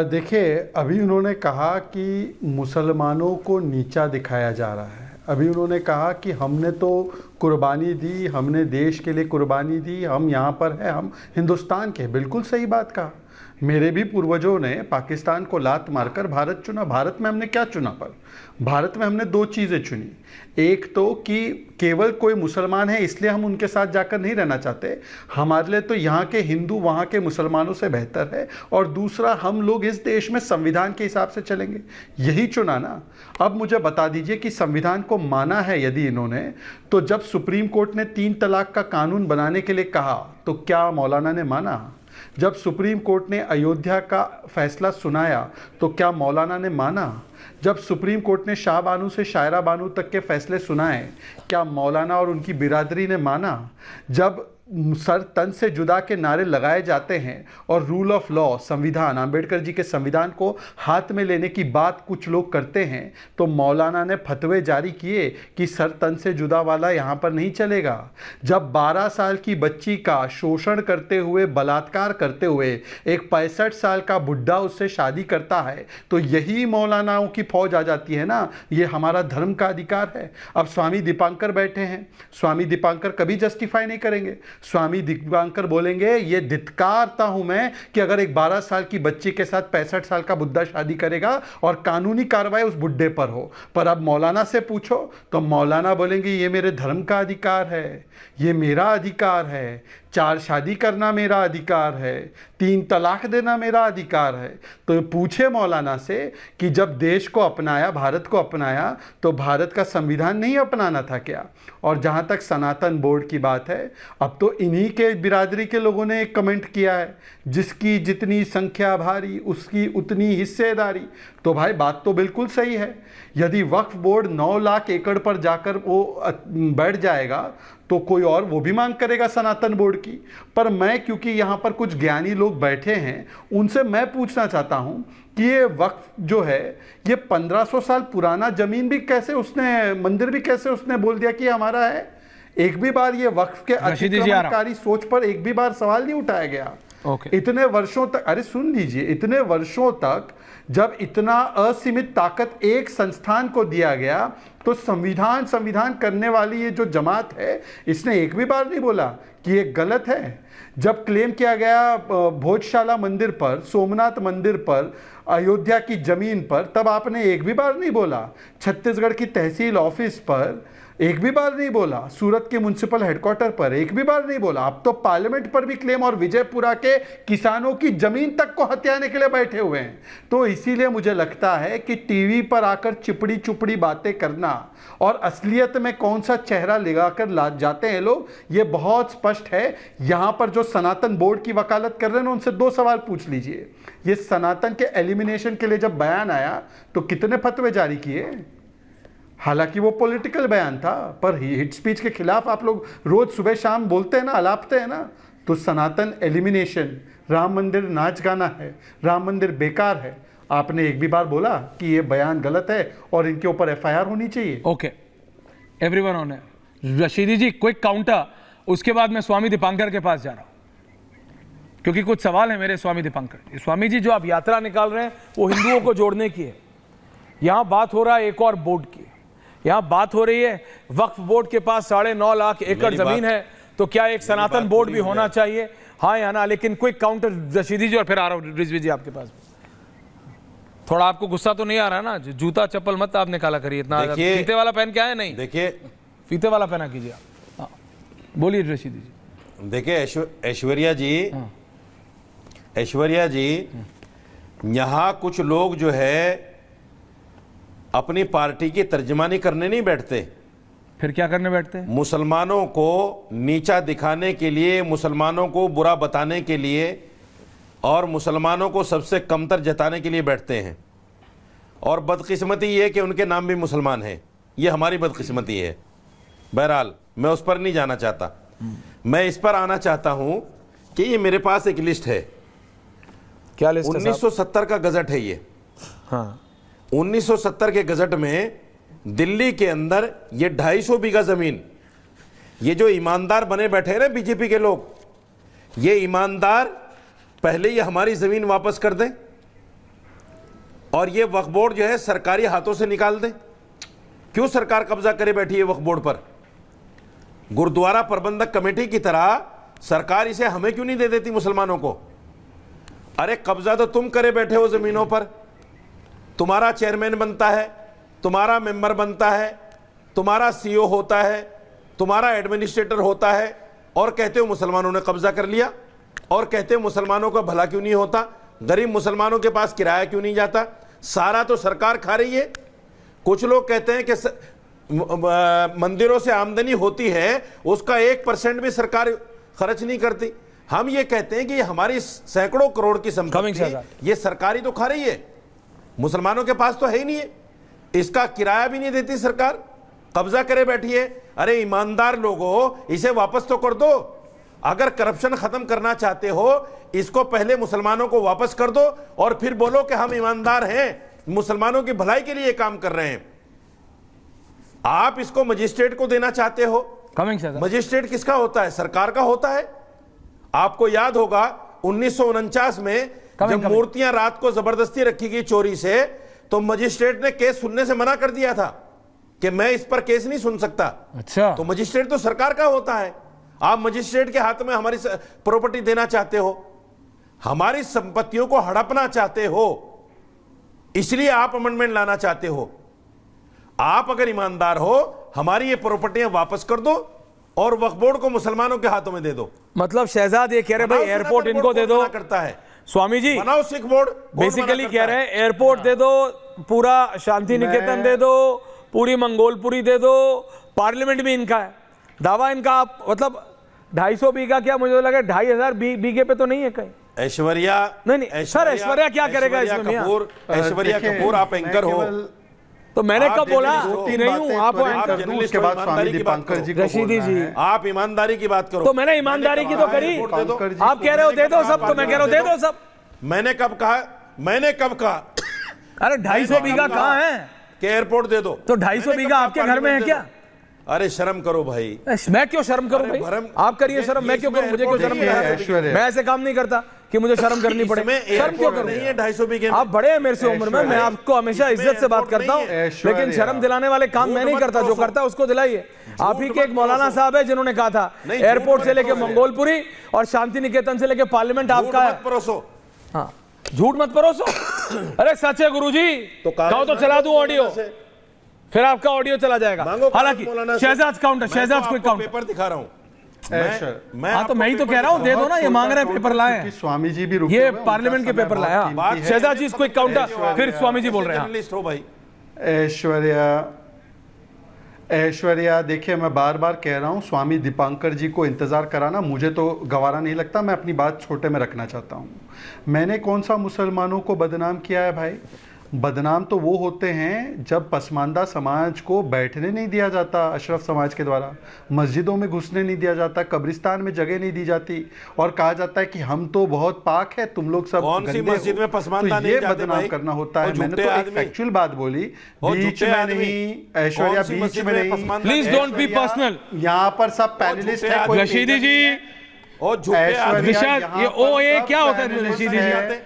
देखिए, अभी उन्होंने कहा कि मुसलमानों को नीचा दिखाया जा रहा है। अभी उन्होंने कहा कि हमने तो कुर्बानी दी, हमने देश के लिए कुर्बानी दी, हम यहाँ पर हैं, हम हिंदुस्तान के। बिल्कुल सही बात कहा। मेरे भी पूर्वजों ने पाकिस्तान को लात मारकर भारत चुना। भारत में हमने क्या चुना? पर भारत में हमने दो चीज़ें चुनी। एक तो कि केवल कोई मुसलमान है इसलिए हम उनके साथ जाकर नहीं रहना चाहते, हमारे लिए तो यहाँ के हिंदू वहाँ के मुसलमानों से बेहतर है। और दूसरा, हम लोग इस देश में संविधान के हिसाब से चलेंगे, यही चुना ना। अब मुझे बता दीजिए कि संविधान को माना है यदि इन्होंने, तो जब सुप्रीम कोर्ट ने 3 तलाक का कानून बनाने के लिए कहा तो क्या मौलाना ने माना? जब सुप्रीम कोर्ट ने अयोध्या का फैसला सुनाया तो क्या मौलाना ने माना? जब सुप्रीम कोर्ट ने शाह बानू से शायरा बानू तक के फैसले सुनाए, क्या मौलाना और उनकी बिरादरी ने माना? जब सर तन से जुदा के नारे लगाए जाते हैं और रूल ऑफ लॉ, संविधान, अंबेडकर जी के संविधान को हाथ में लेने की बात कुछ लोग करते हैं, तो मौलाना ने फतवे जारी किए कि सर तन से जुदा वाला यहाँ पर नहीं चलेगा। जब 12 साल की बच्ची का शोषण करते हुए, बलात्कार करते हुए एक 65 साल का बुढ़ा उससे शादी करता है, तो यही मौलानाओं की फौज आ जाती है ना, ये हमारा धर्म का अधिकार है। अब स्वामी दीपांकर बैठे हैं, स्वामी दीपांकर कभी जस्टिफाई नहीं करेंगे। स्वामी दीपांकर बोलेंगे ये धिक्कारता हूं मैं कि अगर एक 12 साल की बच्ची के साथ 65 साल का बुड्ढा शादी करेगा और कानूनी कार्रवाई उस बुड्ढे पर हो। पर अब मौलाना से पूछो तो मौलाना बोलेंगे ये मेरे धर्म का अधिकार है, ये मेरा अधिकार है, 4 शादी करना मेरा अधिकार है, 3 तलाक देना मेरा अधिकार है। तो पूछे मौलाना से कि जब देश को अपनाया, भारत को अपनाया, तो भारत का संविधान नहीं अपनाना था क्या? और जहाँ तक सनातन बोर्ड की बात है, अब तो इन्हीं के बिरादरी के लोगों ने एक कमेंट किया है, जिसकी जितनी संख्या भारी उसकी उतनी हिस्सेदारी। तो भाई बात तो बिल्कुल सही है। यदि वक्फ बोर्ड 9 लाख एकड़ पर जाकर वो बैठ जाएगा तो कोई और वो भी मांग करेगा सनातन बोर्ड की। पर मैं, क्योंकि यहाँ पर कुछ ज्ञानी लोग बैठे हैं, उनसे मैं पूछना चाहता हूँ कि ये वक्फ जो है, ये 1500 साल पुराना जमीन भी कैसे उसने, मंदिर भी कैसे उसने बोल दिया कि हमारा है? एक भी बार ये वक्फ के अतिक्रमणकारी सोच पर एक भी बार सवाल नहीं उठाया गया। इतने वर्षों तक, अरे सुन लीजिए, इतने वर्षों तक जब इतना असीमित ताकत एक संस्थान को दिया गया, तो संविधान करने वाली ये जो जमात है, इसने एक भी बार नहीं बोला कि ये गलत है। जब क्लेम किया गया भोजशाला मंदिर पर, सोमनाथ मंदिर पर, अयोध्या की जमीन पर, तब आपने एक भी बार नहीं बोला। छत्तीसगढ़ की तहसील ऑफिस पर एक भी बार नहीं बोला। सूरत के म्युनिसिपल हेडक्वार्टर पर एक भी बार नहीं बोला। अब तो पार्लियामेंट पर भी क्लेम, और विजयपुरा के किसानों की जमीन तक को हथियाने के लिए बैठे हुए हैं। तो इसीलिए मुझे लगता है कि टीवी पर आकर चिपड़ी चुपड़ी बातें करना और असलियत में कौन सा चेहरा लगाकर ला जाते हैं लोग, ये बहुत स्पष्ट है। यहाँ पर जो सनातन बोर्ड की वकालत कर रहे हैं, उनसे 2 सवाल पूछ लीजिए। ये सनातन के एलिमिनेशन के लिए जब बयान आया तो कितने फतवे जारी किए? हालांकि वो पॉलिटिकल बयान था, पर हिट स्पीच के खिलाफ आप लोग रोज सुबह शाम बोलते हैं ना, अलापते हैं ना। तो सनातन एलिमिनेशन, राम मंदिर नाच गाना है, राम मंदिर बेकार है, आपने एक भी बार बोला कि ये बयान गलत है और इनके ऊपर FIR होनी चाहिए? ओके, एवरीवन ऑन है। रशीदी जी, क्विक काउंटर, उसके बाद मैं स्वामी दीपांकर के पास जा रहा हूं, क्योंकि कुछ सवाल है मेरे स्वामी दीपांकर। स्वामी जी, जो आप यात्रा निकाल रहे हैं वो हिंदुओं को जोड़ने की है। यहां बात हो रहा है एक और बोर्ड की, यहां बात हो रही है वक्फ बोर्ड के पास 9.5 लाख एकड़ जमीन है, तो क्या एक सनातन बोर्ड भी होना चाहिए? हाँ या ना? लेकिन क्विक काउंटर रशीदी जी, और फिर आ रहा हूं रिजवी जी आपके पास। थोड़ा आपको गुस्सा तो नहीं आ रहा ना? जूता चप्पल मत आप निकाला करिए, इतना फीते वाला पहन के आए नहीं। देखिए, फीते वाला पहना कीजिए आप। हाँ, बोलिए रशीदी जी। देखिए ऐश्वर्या जी, यहां कुछ लोग जो है अपनी पार्टी की तर्जमानी करने नहीं बैठते। फिर क्या करने बैठते हैं? मुसलमानों को नीचा दिखाने के लिए, मुसलमानों को बुरा बताने के लिए और मुसलमानों को सबसे कमतर जताने के लिए बैठते हैं। और बदकिस्मती ये है कि उनके नाम भी मुसलमान हैं। ये हमारी बदकिस्मती है। बहरहाल मैं उस पर नहीं जाना चाहता। मैं इस पर आना चाहता हूं कि ये मेरे पास एक लिस्ट है। क्या लिस्ट है? 1970 का गजट है ये। हाँ, 1970 के गजट में दिल्ली के अंदर ये 250 बीघा जमीन ये जो ईमानदार बने बैठे हैं ना बीजेपी के लोग, ये ईमानदार पहले ये हमारी जमीन वापस कर दें और ये वक्फ बोर्ड जो है सरकारी हाथों से निकाल दें। क्यों सरकार कब्जा करे बैठी है वक्फ बोर्ड पर? गुरुद्वारा प्रबंधक कमेटी की तरह सरकार इसे हमें क्यों नहीं दे देती मुसलमानों को? अरे कब्जा तो तुम करे बैठे हो जमीनों पर, तुम्हारा चेयरमैन बनता है, तुम्हारा मेंबर बनता है, तुम्हारा सीईओ होता है, तुम्हारा एडमिनिस्ट्रेटर होता है, और कहते हो मुसलमानों ने कब्जा कर लिया, और कहते हो मुसलमानों का भला क्यों नहीं होता, गरीब मुसलमानों के पास किराया क्यों नहीं जाता? सारा तो सरकार खा रही है। कुछ लोग कहते हैं कि मंदिरों से आमदनी होती है उसका 1% भी सरकार खर्च नहीं करती। हम ये कहते हैं कि हमारी सैकड़ों करोड़ की संपत्ति ये सरकारी तो खा रही है, मुसलमानों के पास तो है ही नहीं है, इसका किराया भी नहीं देती सरकार, कब्जा करे बैठी है। अरे ईमानदार लोगों, इसे वापस तो कर दो। अगर करप्शन खत्म करना चाहते हो, इसको पहले मुसलमानों को वापस कर दो और फिर बोलो कि हम ईमानदार हैं, मुसलमानों की भलाई के लिए काम कर रहे हैं। आप इसको मजिस्ट्रेट को देना चाहते हो। मजिस्ट्रेट किसका होता है? सरकार का होता है। आपको याद होगा 1949 में जब मूर्तियां रात को जबरदस्ती रखी गई चोरी से, तो मजिस्ट्रेट ने केस सुनने से मना कर दिया था कि मैं इस पर केस नहीं सुन सकता। अच्छा, तो मजिस्ट्रेट तो सरकार का होता है। आप मजिस्ट्रेट के हाथ में हमारी प्रॉपर्टी देना चाहते हो, हमारी संपत्तियों को हड़पना चाहते हो, इसलिए आप अमेंडमेंट लाना चाहते हो। आप अगर ईमानदार हो, हमारी ये प्रॉपर्टियां वापस कर दो और वक्फ बोर्ड को मुसलमानों के हाथों में दे दो। मतलब शहजाद ये कह रहे भाई एयरपोर्ट इनको दे दो। करता है स्वामी जी, बनाओ सिख बोर्ड, बेसिकली कह रहे हैं एयरपोर्ट दे दो, पूरा शांति निकेतन दे दो, पूरी मंगोलपुरी दे दो, पार्लियामेंट भी इनका है। दावा इनका आप मतलब 250 बीघा, क्या मुझे लगा 2500 बीघे पे तो नहीं है कहीं। ऐश्वर्या नहीं सर, ऐश्वर्या क्या करेगा इसमें? ऐश्वर्या कपूर, आप एंकर हो, तो मैंने कब बोला कि नहीं हूं? आप उसके बाद स्वामी दीपांकर जी को रशीदी जी, आप ईमानदारी की बात करो। तो मैंने ईमानदारी की तो करी। आप कह रहे हो दे दो सब, तो मैं कह रहा हूं दे दो सब। मैंने कब कहा? मैंने कब कहा? अरे 250 बीघा कहाँ है कि एयरपोर्ट दे दो? तो 250 बीघा आपके घर में है क्या? अरे शर्म करो भाई। मैं क्यों शर्म करूं भाई? आप करिए शर्म, मैं क्यों करूं? मुझे क्यों शर्म? मैं ऐसे काम नहीं करता कि मुझे शर्म करनी पड़े। शर्म क्यों करूं? 250 बीघे आप बड़े हैं मेरे से उम्र में, मैं आपको हमेशा इज्जत से बात करता हूं, लेकिन शर्म दिलाने वाले काम मैं नहीं करता। जो करता है उसको दिलाइए। आप ही के एक मौलाना साहब है जिन्होंने कहा था एयरपोर्ट से लेके मंगोलपुरी और शांति निकेतन से लेके पार्लियामेंट आपका है। हाँ, झूठ मत परोसो। अरे सच है गुरुजी, तो कहो तो चला दूं ऑडियो, फिर आपका ऑडियो चला जाएगा। हालांकि शहजाद काउंटर, शहजाद कोई काउंटर पेपर दिखा रहा हूं मैं। हाँ, तो मैं ही तो कह रहा हूं, दे दो ना, ये मांग रहे हैं पेपर लाए। स्वामी जी भी रुके ये पार्लियामेंट के पेपर लाया शहजाद जी, कोई काउंटर, फिर स्वामी जी बोल रहे हैं। ऐश्वर्या देखिए, मैं बार बार कह रहा हूँ, स्वामी दीपांकर जी को इंतज़ार कराना मुझे तो गवारा नहीं लगता। मैं अपनी बात छोटे में रखना चाहता हूँ। मैंने कौन सा मुसलमानों को बदनाम किया है भाई? बदनाम तो वो होते हैं जब पसमानदा समाज को बैठने नहीं दिया जाता, अशरफ समाज के द्वारा मस्जिदों में घुसने नहीं दिया जाता, कब्रिस्तान में जगह नहीं दी जाती, और कहा जाता है कि हम तो बहुत पाक है, तुम लोग सब गंदे हो। मस्जिद में पसमानदा नहीं जाते, ये बदनाम करना होता है। मैंने तो एक फैक्चुअल बात बोली, बीच में नहीं ऐश्वर्या, बीच में नहीं। Please don't be personal. यहाँ पर सब पैनलिस्ट हैं। रशीदी जी, और झूठे ये क्या होता है रशीदी जी?